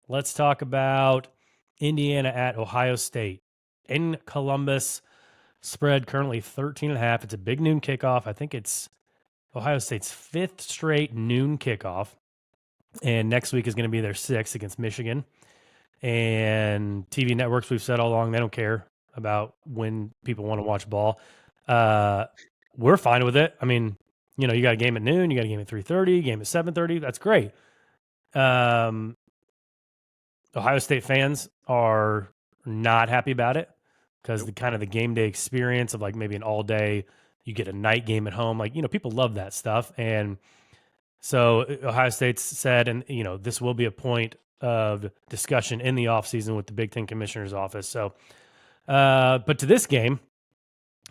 let's talk about Indiana at Ohio State in Columbus. Spread currently 13.5. It's a big noon kickoff. I think it's Ohio State's 5th straight noon kickoff. And next week is going to be their 6th against Michigan. And TV networks, we've said all along, they don't care about when people want to watch ball. We're fine with it. I mean, you got a game at noon, you got a game at 3:30, game at 7:30. That's great. Ohio State fans are not happy about it because the kind of the game day experience of like maybe an all day, you get a night game at home. Like, people love that stuff. And so Ohio State's said, and this will be a point of discussion in the offseason with the Big Ten Commissioner's office. So, but to this game,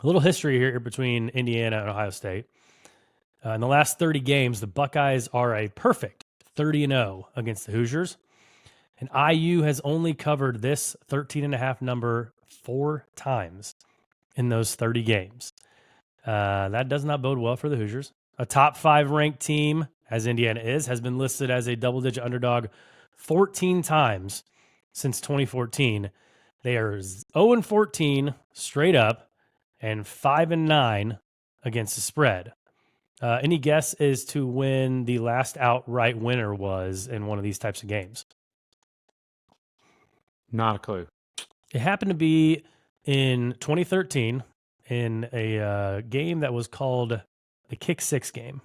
a little history here between Indiana and Ohio State. In the last 30 games, the Buckeyes are a perfect 30-0 against the Hoosiers. And IU has only covered this 13.5 number 4 times in those 30 games. That does not bode well for the Hoosiers. A top 5 ranked team, as Indiana is, has been listed as a double-digit underdog 14 times since 2014. They are 0-14 straight up and 5-9 against the spread. Any guess as to when the last outright winner was in one of these types of games? Not a clue. It happened to be in 2013 in a game that was called the Kick Six game.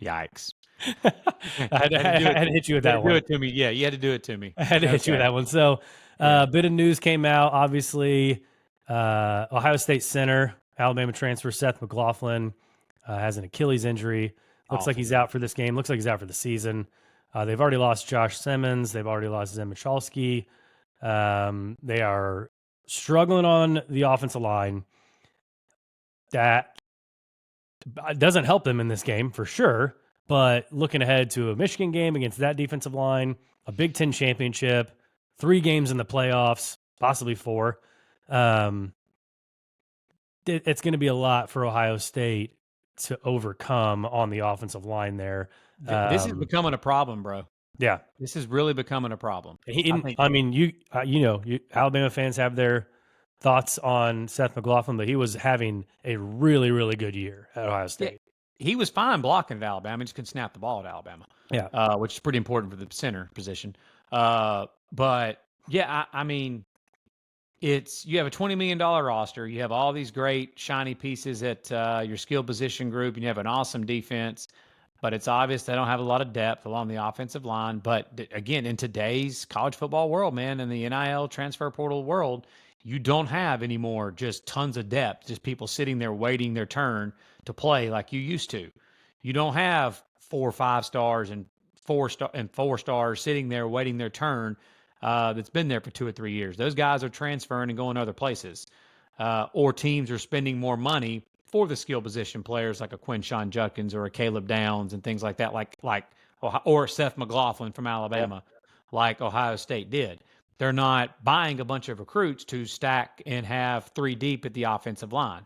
Yikes. I had to hit you with that one. Do it to me. Yeah, you had to do it to me. I had to hit you with that one. So a bit of news came out. Obviously, Ohio State center, Alabama transfer Seth McLaughlin has an Achilles injury. Looks like he's out for this game. Looks like he's out for the season. They've already lost Josh Simmons. They've already lost Zem Michalski. They are struggling on the offensive line. That doesn't help them in this game for sure. But looking ahead to a Michigan game against that defensive line, a Big Ten championship, 3 games in the playoffs, possibly 4. It's going to be a lot for Ohio State to overcome on the offensive line there. This is becoming a problem, bro. Yeah, this is really becoming a problem. Alabama fans have their thoughts on Seth McLaughlin, but he was having a really, really good year at Ohio State. He was fine blocking at Alabama. He just couldn't snap the ball at Alabama. Yeah, which is pretty important for the center position. But yeah, I mean, you have a $20 million roster. You have all these great shiny pieces at your skill position group, and you have an awesome defense. But it's obvious they don't have a lot of depth along the offensive line. But again, in today's college football world, man, in the NIL transfer portal world, you don't have anymore just tons of depth, just people sitting there waiting their turn to play like you used to. You don't have 4 or 5 stars and 4 stars sitting there waiting their turn that's been there for 2 or 3 years. Those guys are transferring and going other places. Or teams are spending more money for the skill position players like a Quinshon Judkins or a Caleb Downs and things like that, or Seth McLaughlin from Alabama, like Ohio State did. They're not buying a bunch of recruits to stack and have 3 deep at the offensive line.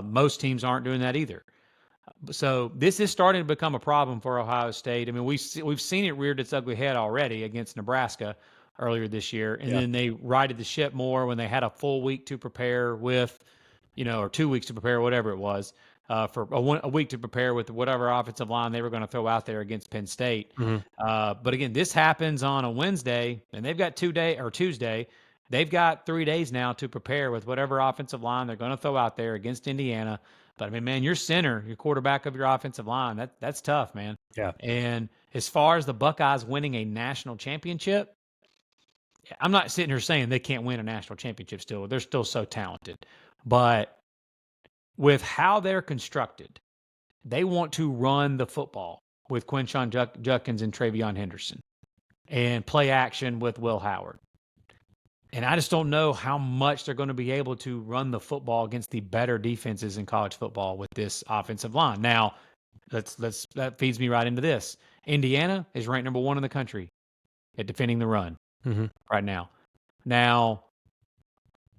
Most teams aren't doing that either. So this is starting to become a problem for Ohio State. I mean, we've seen it reared its ugly head already against Nebraska earlier this year, and then they righted the ship more when they had a full week to prepare with, or 2 weeks to prepare, whatever it was, for a week to prepare with whatever offensive line they were going to throw out there against Penn State. But again, this happens on a Wednesday, and they've got Tuesday. They've got 3 days now to prepare with whatever offensive line they're going to throw out there against Indiana. But I mean, man, your center, your quarterback of your offensive line, that's tough, man. Yeah. And as far as the Buckeyes winning a national championship, I'm not sitting here saying they can't win a national championship still. They're still so talented. But with how they're constructed, they want to run the football with Quinshon Judkins and Travion Henderson and play action with Will Howard. And I just don't know how much they're going to be able to run the football against the better defenses in college football with this offensive line. Now, that feeds me right into this. Indiana is ranked number 1 in the country at defending the run right now. Now,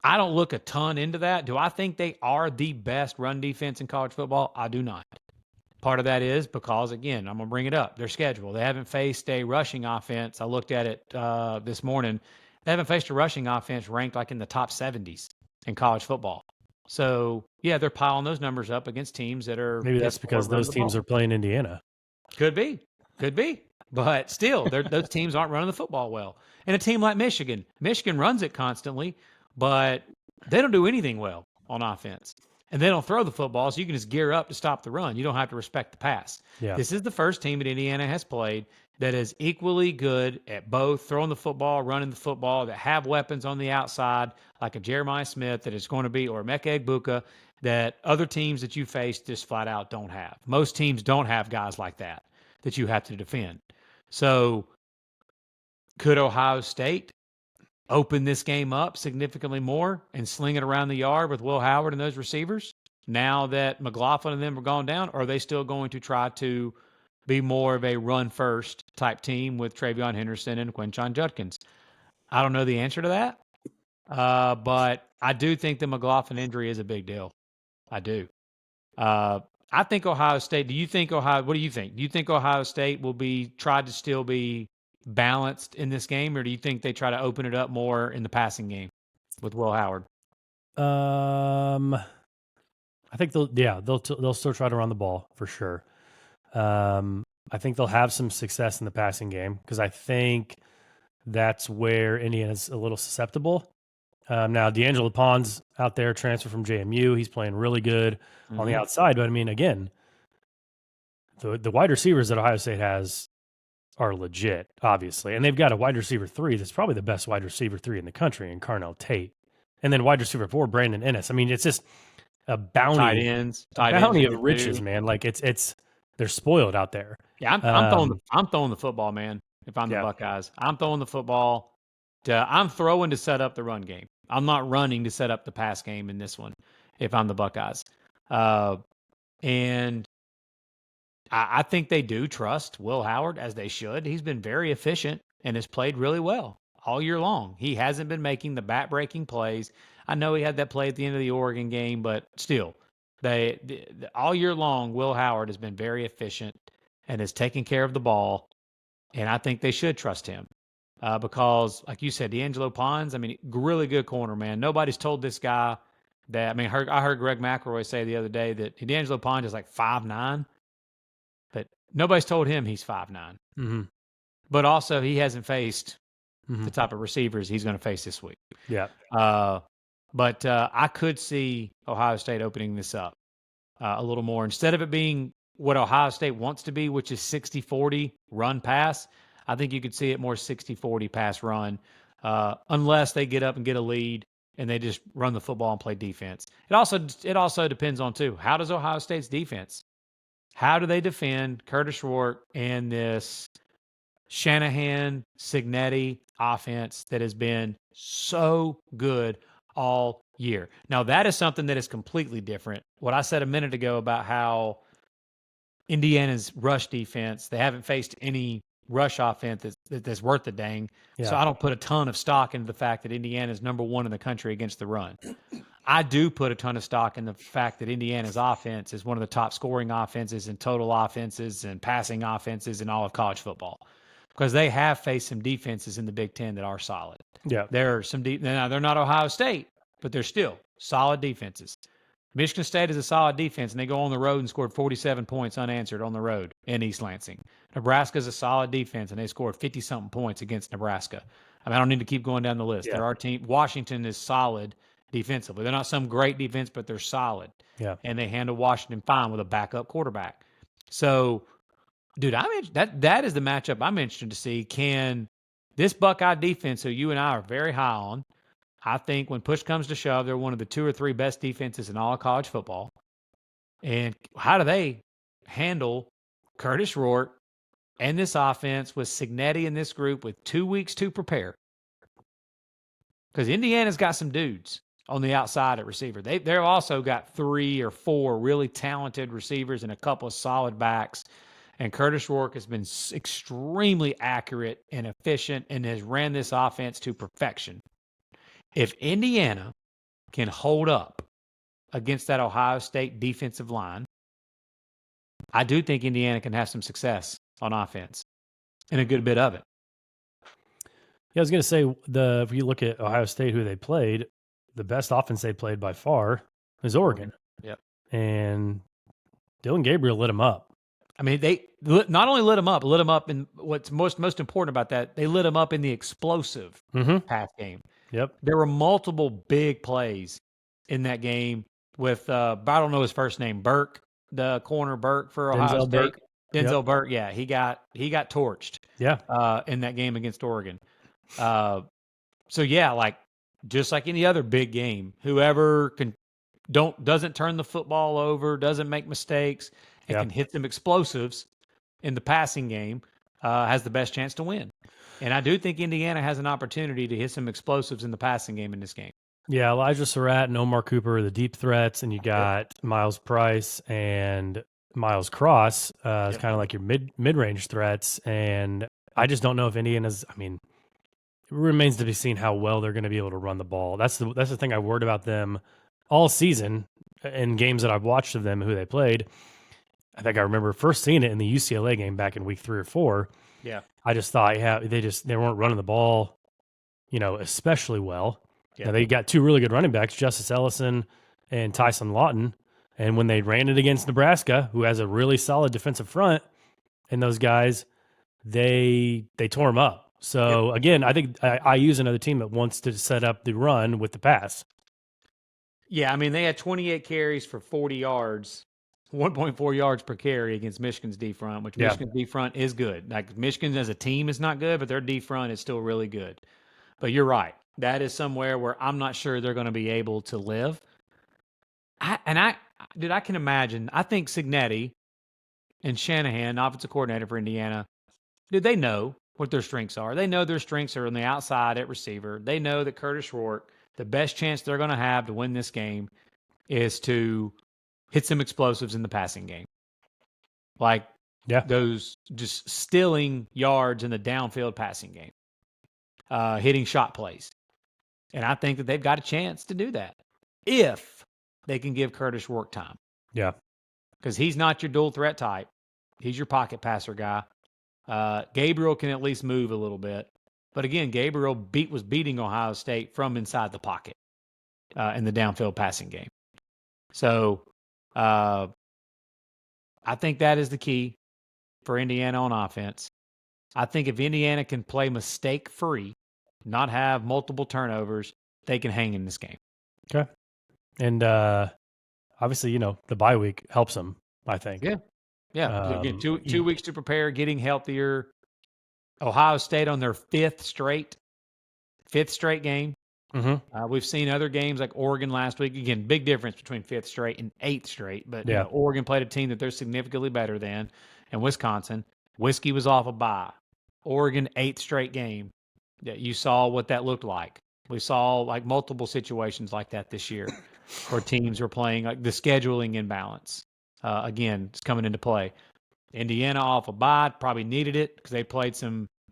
I don't look a ton into that. Do I think they are the best run defense in college football? I do not. Part of that is because, again, I'm going to bring it up, their schedule. They haven't faced a rushing offense. I looked at it this morning. They haven't faced a rushing offense ranked like in the top 70s in college football. So, yeah, they're piling those numbers up against teams that are Maybe that's capable because of running those the teams ball. are playing Indiana. Could be. Could be. But still, those teams aren't running the football well. And a team like Michigan runs it constantly, but they don't do anything well on offense. And they don't throw the football, so you can just gear up to stop the run. You don't have to respect the pass. Yeah. This is the first team that Indiana has played that is equally good at both throwing the football, running the football, that have weapons on the outside, like a Jeremiah Smith that is going to be, or Emeka Egbuka, that other teams that you face just flat out don't have. Most teams don't have guys like that you have to defend. So could Ohio State open this game up significantly more and sling it around the yard with Will Howard and those receivers now that McLaughlin and them are gone down? Or are they still going to try to be more of a run-first type team with Travion Henderson and Quinshon Judkins? I don't know the answer to that, but I do think the McLaughlin injury is a big deal. I do. I think Ohio State. What do you think? Do you think Ohio State will be tried to still be balanced in this game, or do you think they try to open it up more in the passing game with Will Howard? I think they'll still try to run the ball for sure. I think they'll have some success in the passing game because I think that's where Indiana's a little susceptible. Now, D'Angelo Pond's out there, transfer from JMU. He's playing really good on the outside. But, I mean, again, the wide receivers that Ohio State has are legit, obviously. And they've got a wide receiver 3 that's probably the best wide receiver 3 in the country in Carnell Tate. And then wide receiver 4, Brandon Ennis. I mean, it's just a bounty. Tight ends Of riches, too. Man. Like, it's they're spoiled out there. Yeah, I'm throwing the football, man, if I'm the Buckeyes. I'm throwing the football. I'm throwing to set up the run game. I'm not running to set up the pass game in this one if I'm the Buckeyes. And I think they do trust Will Howard, as they should. He's been very efficient and has played really well all year long. He hasn't been making the bat-breaking plays. I know he had that play at the end of the Oregon game, but still, all year long, Will Howard has been very efficient and has taken care of the ball, and I think they should trust him. Because, like you said, D'Angelo Pons, I mean, really good corner, man. Nobody's told this guy that. I mean, I heard Greg McElroy say the other day that D'Angelo Pons is like 5'9", but nobody's told him he's 5'9". Mm-hmm. But also, he hasn't faced the type of receivers he's going to face this week. Yeah. But I could see Ohio State opening this up a little more. Instead of it being what Ohio State wants to be, which is 60-40 run pass, I think you could see it more 60-40 pass run, unless they get up and get a lead and they just run the football and play defense. It also depends on, too, how does Ohio State's defense? How do they defend Curtis Rourke and this Shanahan, Signetti offense that has been so good all year? Now, that is something that is completely different. What I said a minute ago about how Indiana's rush defense, they haven't faced any rush offense that's worth the dang. Yeah. So I don't put a ton of stock into the fact that Indiana is number 1 in the country against the run. I do put a ton of stock in the fact that Indiana's offense is one of the top scoring offenses and total offenses and passing offenses in all of college football, because they have faced some defenses in the Big Ten that are solid. Yeah, there are some now they're not Ohio State, but they're still solid defenses. Michigan State is a solid defense, and they go on the road and scored 47 points unanswered on the road in East Lansing. Nebraska is a solid defense, and they scored 50-something points against Nebraska. I mean, I don't need to keep going down the list. Yeah. There are teams. Washington is solid defensively. They're not some great defense, but they're solid. Yeah. And they handle Washington fine with a backup quarterback. So, dude, that is the matchup I'm interested to see. Can this Buckeye defense, who you and I are very high on, I think when push comes to shove, they're one of the 2 or 3 best defenses in all of college football. And how do they handle Curtis Rourke and this offense with Signetti in this group with 2 weeks to prepare? Because Indiana's got some dudes on the outside at receiver. They've also got 3 or 4 really talented receivers and a couple of solid backs. And Curtis Rourke has been extremely accurate and efficient and has ran this offense to perfection. If Indiana can hold up against that Ohio State defensive line, I do think Indiana can have some success on offense and a good bit of it. Yeah, I was going to say if you look at Ohio State, who they played, the best offense they played by far is Oregon, Yep. and Dylan Gabriel lit them up. I mean, they not only lit them up in what's most important about that, they lit them up in the explosive pass game. Yep. There were multiple big plays in that game with, I don't know his first name, Burke, the corner Burke for Ohio Denzel State. Burke. Denzel Yep. Burke, yeah, he got torched. Yeah. In that game against Oregon. So yeah, like just like any other big game, whoever doesn't turn the football over, doesn't make mistakes, and can hit some explosives in the passing game, has the best chance to win. And I do think Indiana has an opportunity to hit some explosives in the passing game in this game. Yeah, Elijah Surratt and Omar Cooper are the deep threats, and you got Miles Price and Miles Cross as kind of like your mid-range threats. And I just don't know if Indiana's. I mean, it remains to be seen how well they're going to be able to run the ball. That's the thing I worried about them all season in games that I've watched of them, who they played. I think I remember first seeing it in the UCLA game back in week 3 or 4. Yeah, I just thought, they weren't running the ball, especially well. Yeah. Now, they got two really good running backs, Justice Ellison and Tyson Lawton. And when they ran it against Nebraska, who has a really solid defensive front, and those guys, they tore them up. So again, I think IU is another team that wants to set up the run with the pass. Yeah, I mean, they had 28 carries for 40 yards, 1.4 yards per carry against Michigan's D front, which Michigan's D front is good. Like Michigan as a team is not good, but their D front is still really good. But you're right. That is somewhere where I'm not sure they're going to be able to live. I can imagine. I think Cignetti and Shanahan, offensive coordinator for Indiana, they know what their strengths are. They know their strengths are on the outside at receiver. They know that Curtis Rourke, the best chance they're going to have to win this game is to hit some explosives in the passing game. Like those just stealing yards in the downfield passing game, hitting shot plays. And I think that they've got a chance to do that if they can give Curtis Rourke time. Yeah. Because he's not your dual threat type. He's your pocket passer guy. Gabriel can at least move a little bit. But again, Gabriel was beating Ohio State from inside the pocket in the downfield passing game. So I think that is the key for Indiana on offense. I think if Indiana can play mistake-free, not have multiple turnovers, they can hang in this game. Okay. And obviously, the bye week helps them, I think. Yeah. Again, two weeks to prepare, getting healthier. Ohio State on their fifth straight game. Mm-hmm. We've seen other games like Oregon last week. Again, big difference between fifth straight and eighth straight. But Oregon played a team that they're significantly better than, and Wisconsin. Whiskey was off a bye. Oregon, eighth straight game. Yeah, you saw what that looked like. We saw like multiple situations like that this year where teams were playing like the scheduling imbalance. Again, it's coming into play. Indiana off a bye, probably needed it because they played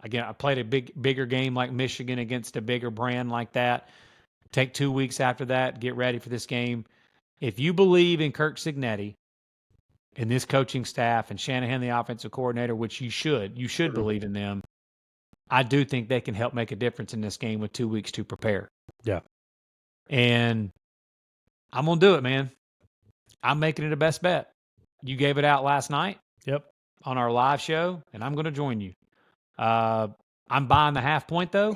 I played a bigger game like Michigan against a bigger brand like that. Take 2 weeks after that, get ready for this game. If you believe in Kirk Cignetti and this coaching staff and Shanahan, the offensive coordinator, which you should believe in them. I do think they can help make a difference in this game with 2 weeks to prepare. Yeah. And I'm going to do it, man. I'm making it a best bet. You gave it out last night. Yep. On our live show, and I'm going to join you. I'm buying the 0.5 point though.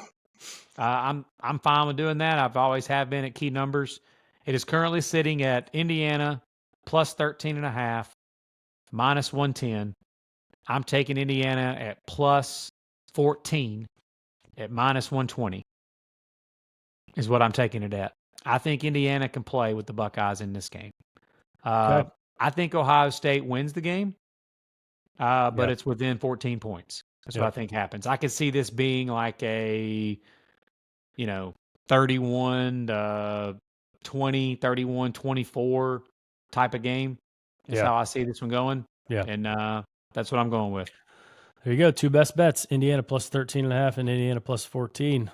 I'm fine with doing that. I've always have been at key numbers. It is currently sitting at Indiana plus 13.5, minus 110. I'm taking Indiana at plus 14 at minus 120 is what I'm taking it at. I think Indiana can play with the Buckeyes in this game. Okay. I think Ohio State wins the game, but it's within 14 points. That's what I think happens. I could see this being like a, 31-20, 31-24 type of game. That's how I see this one going. Yeah. And that's what I'm going with. There you go. Two best bets, Indiana plus 13.5 and Indiana plus 14.